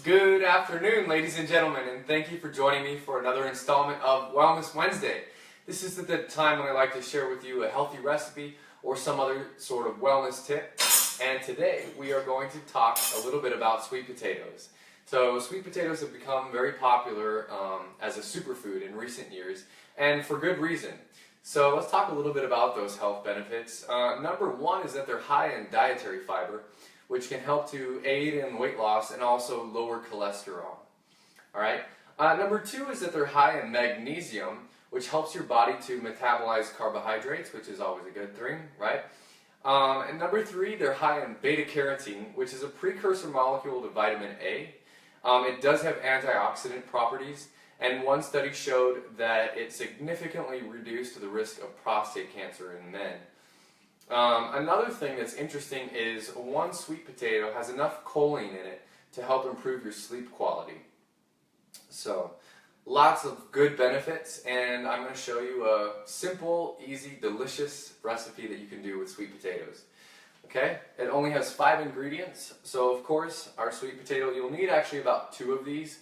Good afternoon, ladies and gentlemen, and thank you for joining me for another installment of Wellness Wednesday. This is the time when I like to share with you a healthy recipe or some other sort of wellness tip. And today we are going to talk a little bit about sweet potatoes. So sweet potatoes have become very popular as a superfood in recent years, and for good reason. So let's talk a little bit about those health benefits. Number one is that they're high in dietary fiber, which can help to aid in weight loss and also lower cholesterol. All right. Number two is that they're high in magnesium, which helps your body to metabolize carbohydrates, which is always a good thing, right? And number three, they're high in beta-carotene, which is a precursor molecule to vitamin A. It does have antioxidant properties, and one study showed that it significantly reduced the risk of prostate cancer in men. Another thing that's interesting is one sweet potato has enough choline in it to help improve your sleep quality. So, lots of good benefits, and I'm going to show you a simple, easy, delicious recipe that you can do with sweet potatoes. Okay? It only has 5 ingredients, so of course, our sweet potato, you'll need actually about 2 of these.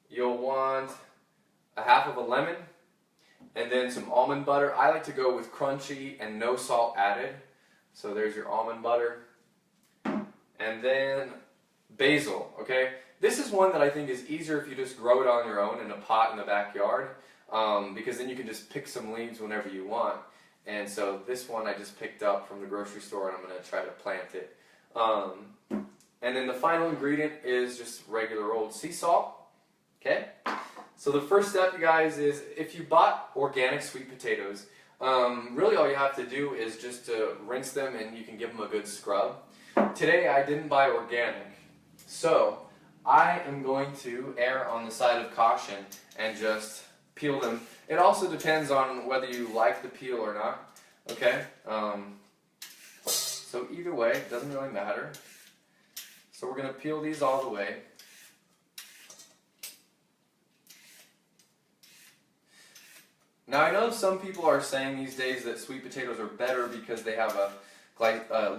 You'll want a half of a lemon, and then some almond butter. I like to go with crunchy and no salt added. So there's your almond butter. And then basil, okay? This is one that I think is easier if you just grow it on your own in a pot in the backyard, because then you can just pick some leaves whenever you want. And so this one I just picked up from the grocery store, and I'm going to try to plant it. And then the final ingredient is just regular old sea salt, okay? So the first step, you guys, is if you bought organic sweet potatoes, really all you have to do is just to rinse them and you can give them a good scrub. Today I didn't buy organic, so I am going to err on the side of caution and just peel them. It also depends on whether you like the peel or not, okay? So either way, it doesn't really matter. So we're going to peel these all the way. Now I know some people are saying these days that sweet potatoes are better because they have a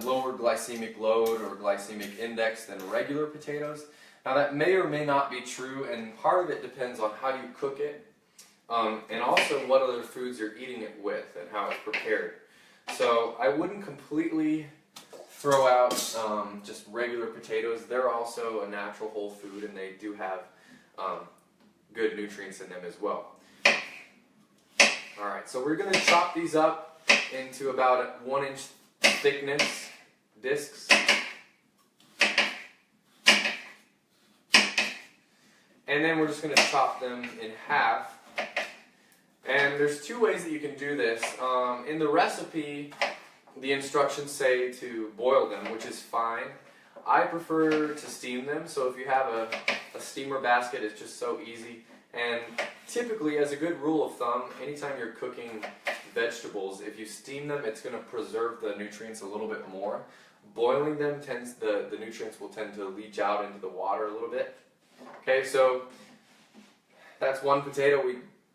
lower glycemic load or glycemic index than regular potatoes. Now that may or may not be true, and part of it depends on how you cook it, and also what other foods you're eating it with and how it's prepared. So I wouldn't completely throw out just regular potatoes. They're also a natural whole food, and they do have good nutrients in them as well. Alright, so we're going to chop these up into about 1-inch thickness discs. And then we're just going to chop them in half. And there's 2 ways that you can do this. In the recipe, the instructions say to boil them, which is fine. I prefer to steam them, so if you have a steamer basket, it's just so easy. And typically, as a good rule of thumb, anytime you're cooking vegetables, if you steam them, it's going to preserve the nutrients a little bit more. Boiling them, the nutrients will tend to leach out into the water a little bit. Okay, so that's one potato.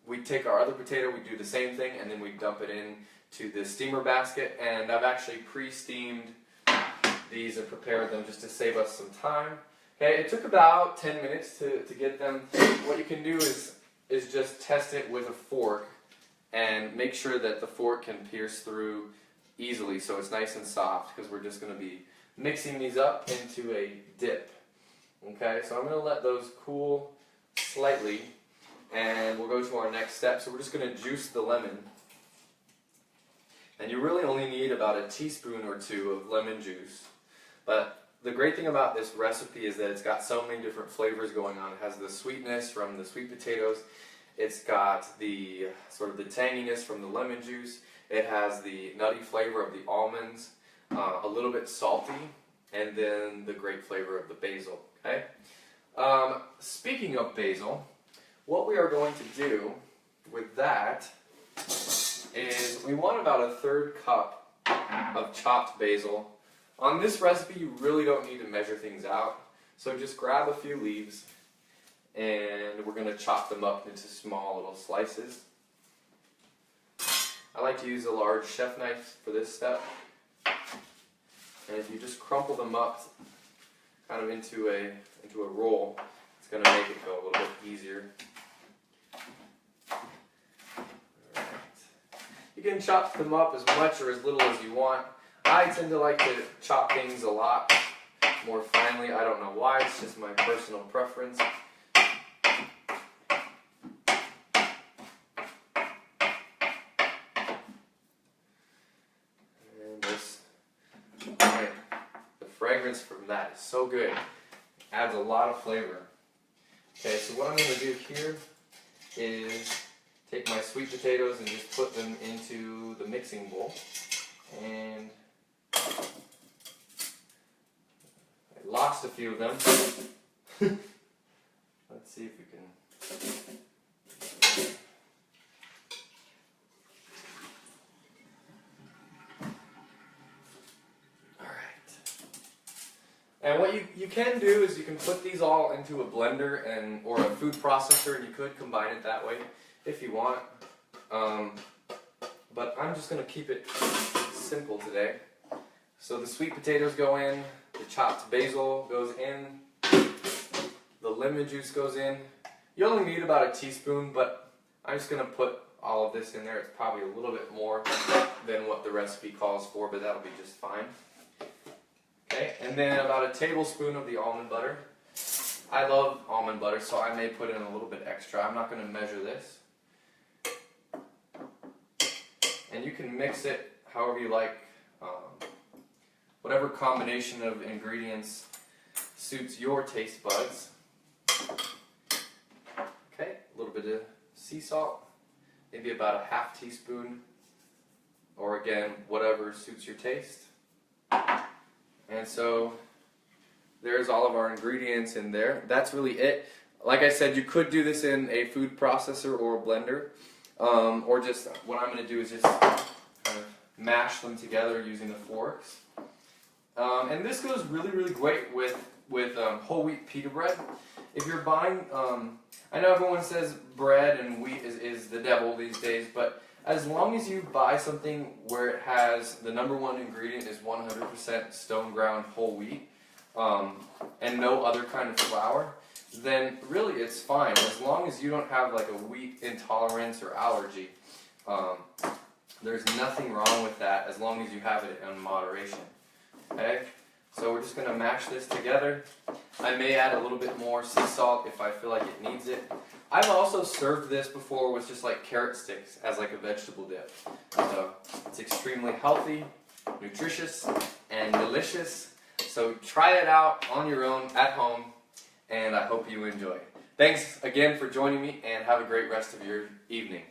We take our other potato, we do the same thing, and then we dump it into the steamer basket. And I've actually pre-steamed these and prepared them just to save us some time. Okay, it took about 10 minutes to get them. What you can do is just test it with a fork and make sure that the fork can pierce through easily so it's nice and soft, because we're just going to be mixing these up into a dip. Okay, so I'm going to let those cool slightly, and we'll go to our next step. So we're just going to juice the lemon. And you really only need about a teaspoon or 2 of lemon juice. But the great thing about this recipe is that it's got so many different flavors going on. It has the sweetness from the sweet potatoes. It's got the sort of the tanginess from the lemon juice. It has the nutty flavor of the almonds, a little bit salty, and then the great flavor of the basil. Okay. Speaking of basil, what we are going to do with that is we want about a 1/3 cup of chopped basil. On this recipe, you really don't need to measure things out, so just grab a few leaves, and we're going to chop them up into small little slices. I like to use a large chef knife for this step, and if you just crumple them up kind of into a roll. It's going to make it go a little bit easier. Alright. You can chop them up as much or as little as you want. I tend to like to chop things a lot more finely. I don't know why, it's just my personal preference. And this, the fragrance from that is so good. Adds a lot of flavor. Okay, so what I'm going to do here is take my sweet potatoes and just put them into the mixing bowl. And I lost a few of them. Let's see if we can. And what you can do is you can put these all into a blender or a food processor, and you could combine it that way if you want. But I'm just going to keep it simple today. So the sweet potatoes go in, the chopped basil goes in, the lemon juice goes in. You only need about a teaspoon, but I'm just going to put all of this in there. It's probably a little bit more than what the recipe calls for, but that'll be just fine. Okay, and then about a tablespoon of the almond butter. I love almond butter, so I may put in a little bit extra. I'm not going to measure this. And you can mix it however you like. Whatever combination of ingredients suits your taste buds. Okay, a little bit of sea salt. Maybe about a half teaspoon. Or again, whatever suits your taste. And so there's all of our ingredients in there. That's really it. Like I said, you could do this in a food processor or a blender, or just what I'm going to do is just kind of mash them together using the forks. And this goes really, really great with whole wheat pita bread. If you're buying, I know everyone says bread and wheat is the devil these days, but as long as you buy something where it has the #1 ingredient is 100% stone ground whole wheat and no other kind of flour, then really it's fine. As long as you don't have like a wheat intolerance or allergy, there's nothing wrong with that as long as you have it in moderation. Okay? So we're just going to mash this together. I may add a little bit more sea salt if I feel like it needs it. I've also served this before with just like carrot sticks as like a vegetable dip. So it's extremely healthy, nutritious, and delicious. So try it out on your own at home, and I hope you enjoy. Thanks again for joining me, and have a great rest of your evening.